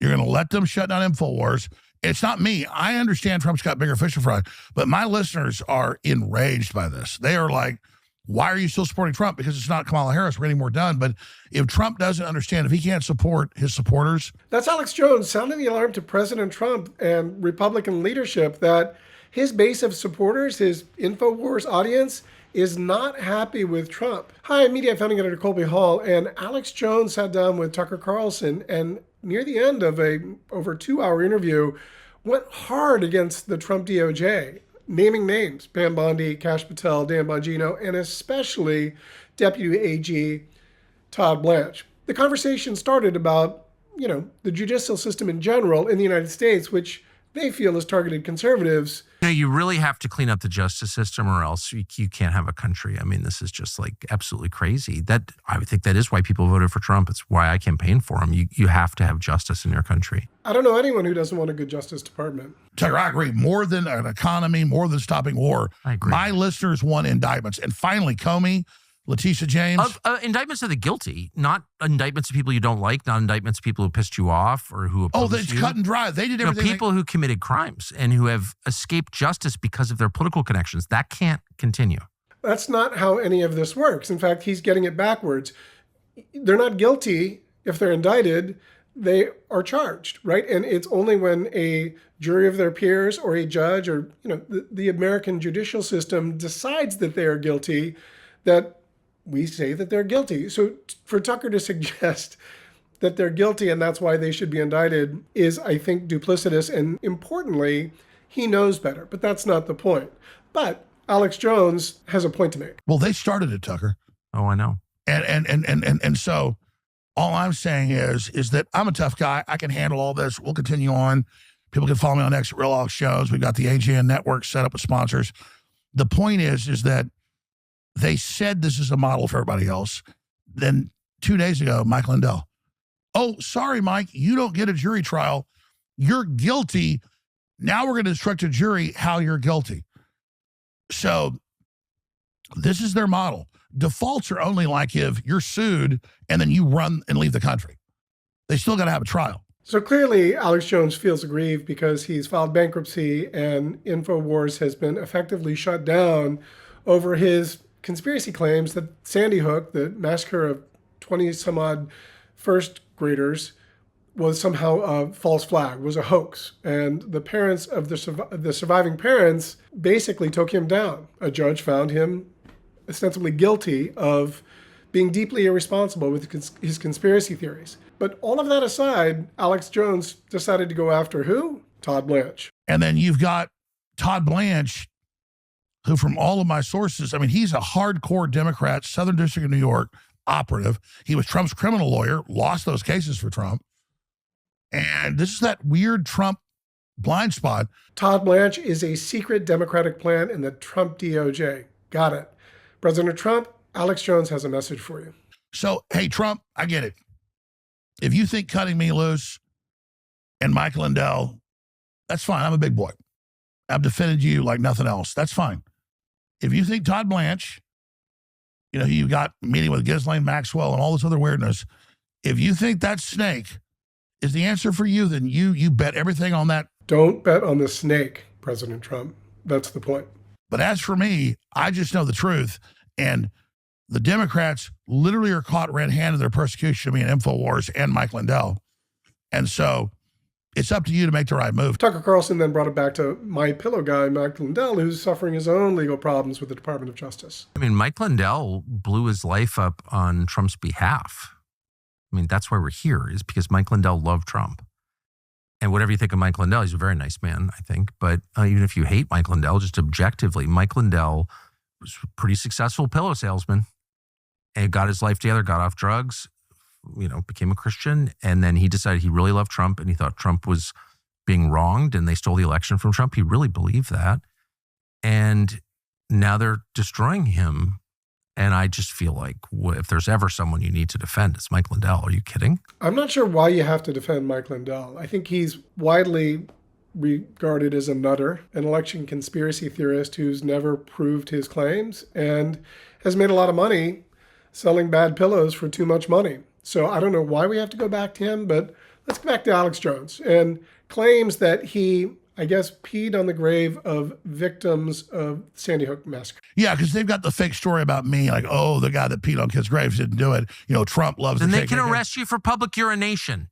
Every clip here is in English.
You're going to let them shut down InfoWars. It's not me. I understand Trump's got bigger fish to fry, but my listeners are enraged by this. They are like, why are you still supporting Trump? Because it's not Kamala Harris. We're getting more done. But if Trump doesn't understand, if he can't support his supporters. That's Alex Jones sounding the alarm to President Trump and Republican leadership that his base of supporters, his InfoWars audience, is not happy with Trump. Hi, I'm Mediaite founding editor Colby Hall, and Alex Jones sat down with Tucker Carlson, and near the end of a over 2-hour interview, went hard against the Trump DOJ, naming names: Pam Bondi, Kash Patel, Dan Bongino, and especially Deputy AG Todd Blanche. The conversation started about, the judicial system in general in the United States, which they feel has targeted conservatives. You really have to clean up the justice system, or else you can't have a country. I mean, this is just like absolutely crazy. That I would think that is why people voted for Trump. It's why I campaigned for him. You have to have justice in your country. I don't know anyone who doesn't want a good Justice Department. Tucker, I agree. More than an economy, more than stopping war. I agree. My listeners want indictments. And finally, Comey, Letitia James. Indictments of the guilty, not indictments of people you don't like, not indictments of people who pissed you off or who opposed you. It's cut and dry. They did everything. People who committed crimes and who have escaped justice because of their political connections. That can't continue. That's not how any of this works. In fact, he's getting it backwards. They're not guilty if they're indicted. They are charged, right? And it's only when a jury of their peers or a judge or, the American judicial system decides that they are guilty that we say that they're guilty. So for Tucker to suggest that they're guilty and that's why they should be indicted is, I think, duplicitous. And importantly, he knows better. But that's not the point. But Alex Jones has a point to make. Well, they started it, Tucker. Oh, I know. And so all I'm saying is that I'm a tough guy. I can handle all this. We'll continue on. People can follow me on X Real Talk shows. We've got the AGN network set up with sponsors. The point is that they said this is a model for everybody else. Then 2 days ago, Mike Lindell. Oh, sorry, Mike, you don't get a jury trial. You're guilty. Now we're going to instruct a jury how you're guilty. So this is their model. Defaults are only like if you're sued and then you run and leave the country. They still got to have a trial. So clearly, Alex Jones feels aggrieved because he's filed bankruptcy and InfoWars has been effectively shut down over his conspiracy claims that Sandy Hook, the massacre of 20-some-odd first graders, was somehow a false flag, was a hoax. And the parents of the surviving parents basically took him down. A judge found him ostensibly guilty of being deeply irresponsible with his conspiracy theories. But all of that aside, Alex Jones decided to go after who? Todd Blanche. And then you've got Todd Blanche, who from all of my sources, I mean, he's a hardcore Democrat, Southern District of New York operative. He was Trump's criminal lawyer, lost those cases for Trump. And this is that weird Trump blind spot. Todd Blanche is a secret Democratic plan in the Trump DOJ. Got it. President Trump, Alex Jones has a message for you. So, hey, Trump, I get it. If you think cutting me loose and Mike Lindell, that's fine. I'm a big boy. I've defended you like nothing else. That's fine. If you think Todd Blanche, you got meeting with Ghislaine Maxwell and all this other weirdness, if you think that snake is the answer for you, then you bet everything on that. Don't bet on the snake, President Trump. That's the point. But as for me, I just know the truth. And the Democrats literally are caught red-handed in their persecution of me and InfoWars and Mike Lindell. And so it's up to you to make the right move. Tucker Carlson then brought it back to my pillow guy, Mike Lindell, who's suffering his own legal problems with the Department of Justice. I mean, Mike Lindell blew his life up on Trump's behalf. I mean, that's why we're here, is because Mike Lindell loved Trump. And whatever you think of Mike Lindell, he's a very nice man, I think. But even if you hate Mike Lindell, just objectively, Mike Lindell was a pretty successful pillow salesman and got his life together, got off drugs, became a Christian. And then he decided he really loved Trump and he thought Trump was being wronged and they stole the election from Trump. He really believed that. And now they're destroying him. And I just feel like if there's ever someone you need to defend, it's Mike Lindell. Are you kidding? I'm not sure why you have to defend Mike Lindell. I think he's widely regarded as a nutter, an election conspiracy theorist who's never proved his claims and has made a lot of money selling bad pillows for too much money. So I don't know why we have to go back to him, but Let's go back to Alex Jones and claims that he, I guess, peed on the grave of victims of Sandy Hook massacre. Yeah, because they've got the fake story about me, like, oh, the guy that peed on kids' graves didn't do it. You know, Trump loves Then to they take can it. arrest you for public urination.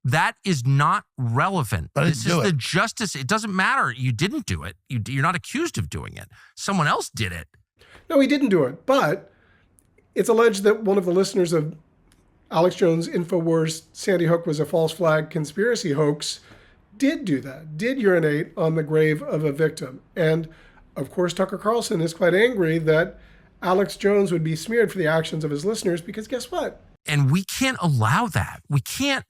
That is not relevant. But this is the justice. It doesn't matter. You didn't do it. You're not accused of doing it. Someone else did it. No, he didn't do it. But it's alleged that one of the listeners of Alex Jones' Infowars Sandy Hook was a false flag conspiracy hoax did do that, did urinate on the grave of a victim. And of course, Tucker Carlson is quite angry that Alex Jones would be smeared for the actions of his listeners because guess what? And we can't allow that. We can't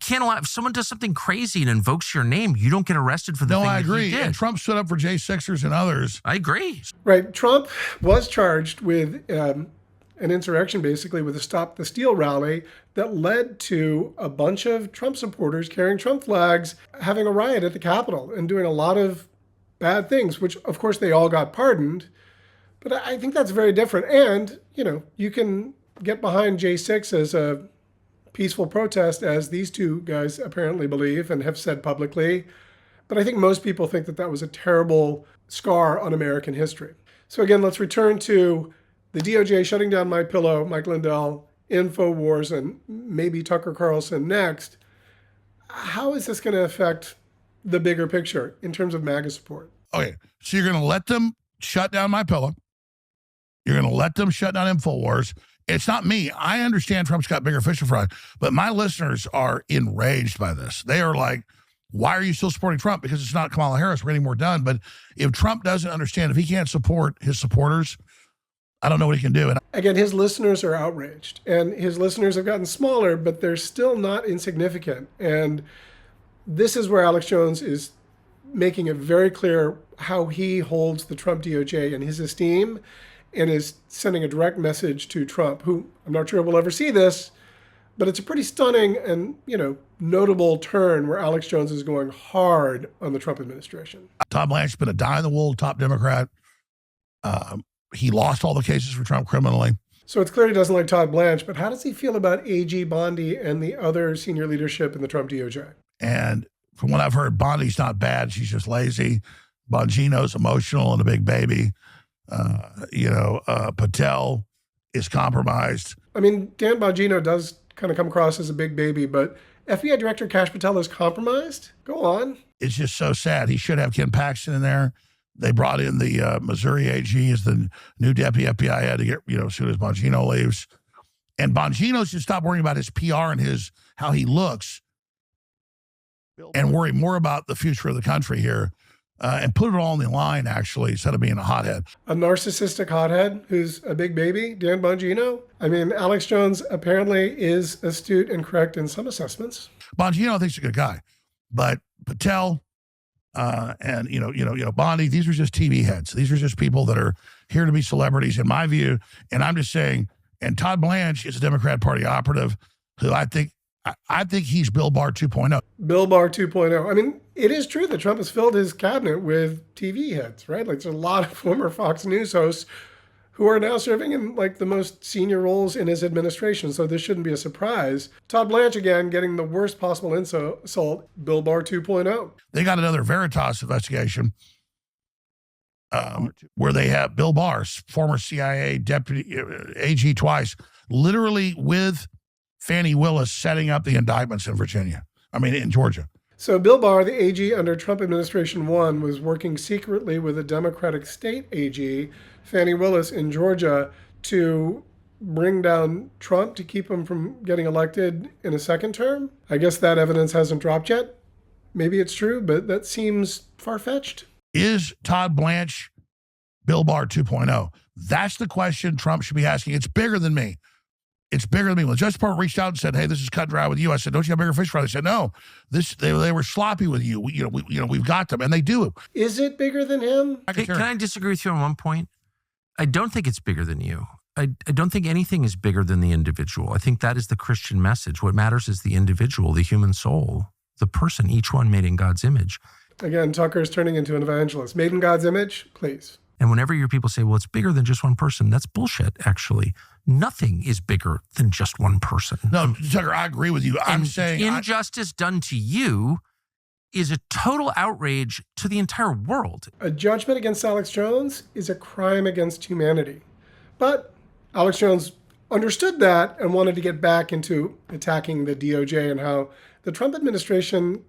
allow, if someone does something crazy and invokes your name, you don't get arrested for the thing No, I that agree. you did. And Trump stood up for J6ers and others. I agree. Right. Trump was charged with an insurrection, basically, with a Stop the Steal rally that led to a bunch of Trump supporters carrying Trump flags, having a riot at the Capitol and doing a lot of bad things, which, of course, they all got pardoned. But I think that's very different. And, you know, you can get behind J6 as a peaceful protest, as these two guys apparently believe and have said publicly. But I think most people think that that was a terrible scar on American history. So again, let's return to the DOJ shutting down MyPillow, Mike Lindell, Infowars, and maybe Tucker Carlson next. How is this going to affect the bigger picture in terms of MAGA support? Okay, so you're going to let them shut down MyPillow. You're going to let them shut down Infowars. It's not me. I understand Trump's got bigger fish to fry, but my listeners are enraged by this. They are like, why are you still supporting Trump? Because it's not Kamala Harris. We're getting more done. But if Trump doesn't understand, if he can't support his supporters, I don't know what he can do. And again, his listeners are outraged, and his listeners have gotten smaller, but they're still not insignificant. And this is where Alex Jones is making it very clear how he holds the Trump DOJ in his esteem, and is sending a direct message to Trump, who I'm not sure will ever see this, but it's a pretty stunning and, you know, notable turn where Alex Jones is going hard on the Trump administration. Todd Blanche has been a die-in-the-wool top Democrat. He lost all the cases for Trump criminally. So it's clear he doesn't like Todd Blanche, but how does he feel about AG Bondi and the other senior leadership in the Trump DOJ? And from what I've heard, Bondi's not bad. She's just lazy. Bongino's emotional and a big baby. Patel is compromised. I mean, Dan Bongino does kind of come across as a big baby, but FBI Director Kash Patel is compromised? Go on. It's just so sad. He should have Ken Paxton in there. They brought in the Missouri AG as the new deputy FBI head to get, as soon as Bongino leaves. And Bongino should stop worrying about his PR and how he looks and worry more about the future of the country here. And put it all on the line, actually, instead of being a hothead. A narcissistic hothead who's a big baby, Dan Bongino? I mean, Alex Jones apparently is astute and correct in some assessments. Bongino, I think, is a good guy. But Patel and, Bondi, these are just TV heads. These are just people that are here to be celebrities, in my view. And I'm just saying, and Todd Blanche is a Democrat Party operative who I think he's Bill Barr 2.0. Bill Barr 2.0. I mean, it is true that Trump has filled his cabinet with TV heads, right? Like, there's a lot of former Fox News hosts who are now serving in, like, the most senior roles in his administration. So this shouldn't be a surprise. Todd Blanche, again, getting the worst possible insult, Bill Barr 2.0. They got another Veritas investigation where they have Bill Barr, former CIA deputy AG twice, literally with Fani Willis setting up the indictments in Georgia. So Bill Barr, the AG under Trump administration 1, was working secretly with a Democratic state AG, Fani Willis in Georgia, to bring down Trump to keep him from getting elected in a second term. I guess that evidence hasn't dropped yet. Maybe it's true, but that seems far-fetched. Is Todd Blanche Bill Barr 2.0? That's the question Trump should be asking. It's bigger than me. It's bigger than me. When the Justice Department reached out and said, "Hey, this is cut dry with you," I said, "Don't you have bigger fish fry?" They said, "No, they were sloppy with you. We've got them," and they do. Is it bigger than him? Can I disagree with you on one point? I don't think it's bigger than you. I don't think anything is bigger than the individual. I think that is the Christian message. What matters is the individual, the human soul, the person, each one made in God's image. Again, Tucker is turning into an evangelist. Made in God's image, please. And whenever your people say, well, it's bigger than just one person, that's bullshit, actually. Nothing is bigger than just one person. No, Tucker, I agree with you. I'm And saying injustice done to you is a total outrage to the entire world. A judgment against Alex Jones is a crime against humanity. But Alex Jones understood that and wanted to get back into attacking the DOJ and how the Trump administration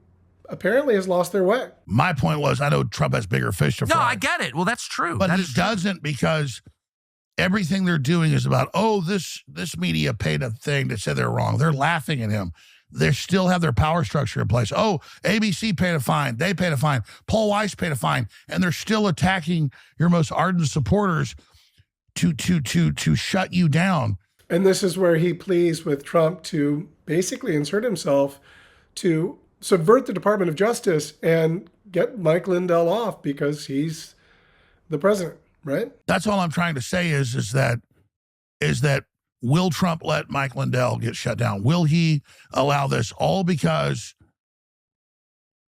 apparently has lost their way. my point was, I know Trump has bigger fish to fry. No, I get it. Well, that's true. But That he is true. doesn't, because everything they're doing is about, oh, this media paid a thing that said they're wrong. They're laughing at him. They still have their power structure in place. Oh, ABC paid a fine. They paid a fine. Paul Weiss paid a fine. And they're still attacking your most ardent supporters to shut you down. And this is where he pleads with Trump to basically insert himself to subvert the Department of Justice and get Mike Lindell off because he's the president, right? That's all I'm trying to say is that will Trump let Mike Lindell get shut down? Will he allow this? All because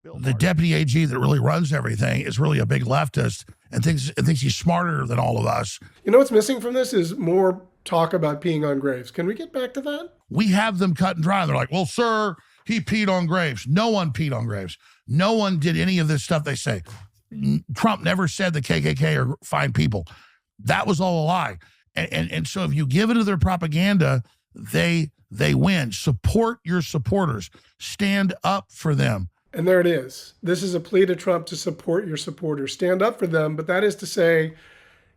the deputy AG that really runs everything is really a big leftist and thinks he's smarter than all of us. You know what's missing from this is more talk about peeing on graves. Can we get back to that? We have them cut and dry. They're like, well, sir, he peed on graves. No one peed on graves. No one did any of this stuff they say. Trump never said the KKK are fine people. That was all a lie. And so if you give into their propaganda, they win. Support your supporters. Stand up for them. And there it is. This is a plea to Trump to support your supporters. Stand up for them. But that is to say,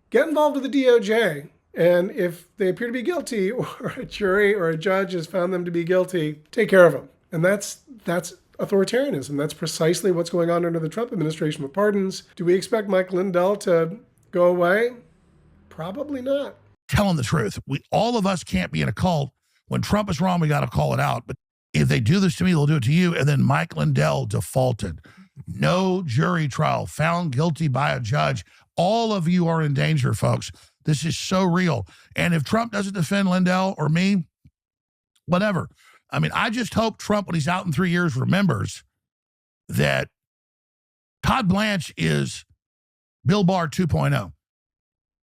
get involved with the DOJ. And if they appear to be guilty, or a jury or a judge has found them to be guilty, take care of them. And that's authoritarianism. That's precisely what's going on under the Trump administration with pardons. Do we expect Mike Lindell to go away? Probably not. Telling the truth. All of us can't be in a cult. When Trump is wrong, we got to call it out. But if they do this to me, they'll do it to you. And then Mike Lindell defaulted. No jury trial, found guilty by a judge. All of you are in danger, folks. This is so real. And if Trump doesn't defend Lindell or me, whatever. I mean, I just hope Trump, when he's out in 3 years, remembers that Todd Blanche is Bill Barr 2.0.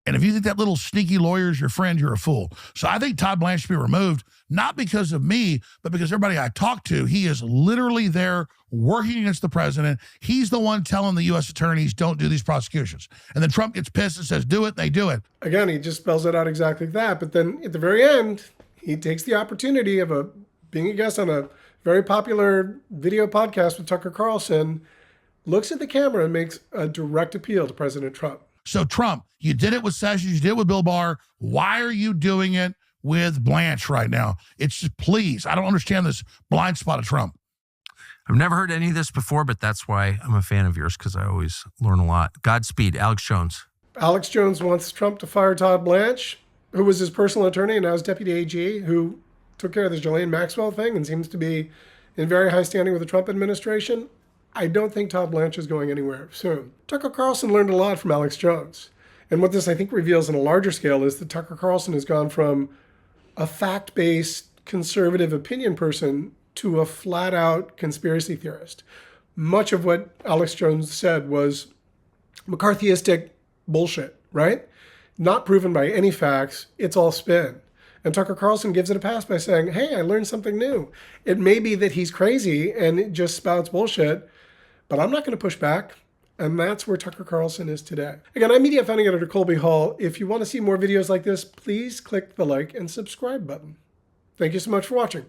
And if you think that little sneaky lawyer is your friend, you're a fool. So I think Todd Blanche should be removed, not because of me, but because everybody I talk to, he is literally there working against the president. He's the one telling the U.S. attorneys, don't do these prosecutions. And then Trump gets pissed and says, do it, and they do it. Again, he just spells it out exactly that. But then at the very end, he takes the opportunity of being a guest on a very popular video podcast with Tucker Carlson, looks at the camera and makes a direct appeal to President Trump. So Trump, you did it with Sessions, you did it with Bill Barr. Why are you doing it with Blanche right now? It's just, please, I don't understand this blind spot of Trump. I've never heard any of this before, but that's why I'm a fan of yours, because I always learn a lot. Godspeed, Alex Jones. Alex Jones wants Trump to fire Todd Blanche, who was his personal attorney and now his deputy AG, who took care of this Ghislaine Maxwell thing and seems to be in very high standing with the Trump administration. I don't think Todd Blanche is going anywhere soon. Tucker Carlson learned a lot from Alex Jones. And what this, I think, reveals on a larger scale is that Tucker Carlson has gone from a fact-based conservative opinion person to a flat-out conspiracy theorist. Much of what Alex Jones said was McCarthyistic bullshit, right? Not proven by any facts. It's all spin. And Tucker Carlson gives it a pass by saying, hey, I learned something new. It may be that he's crazy and it just spouts bullshit, but I'm not going to push back. And that's where Tucker Carlson is today. Again, I'm media founding editor Colby Hall. If you want to see more videos like this, please click the like and subscribe button. Thank you so much for watching.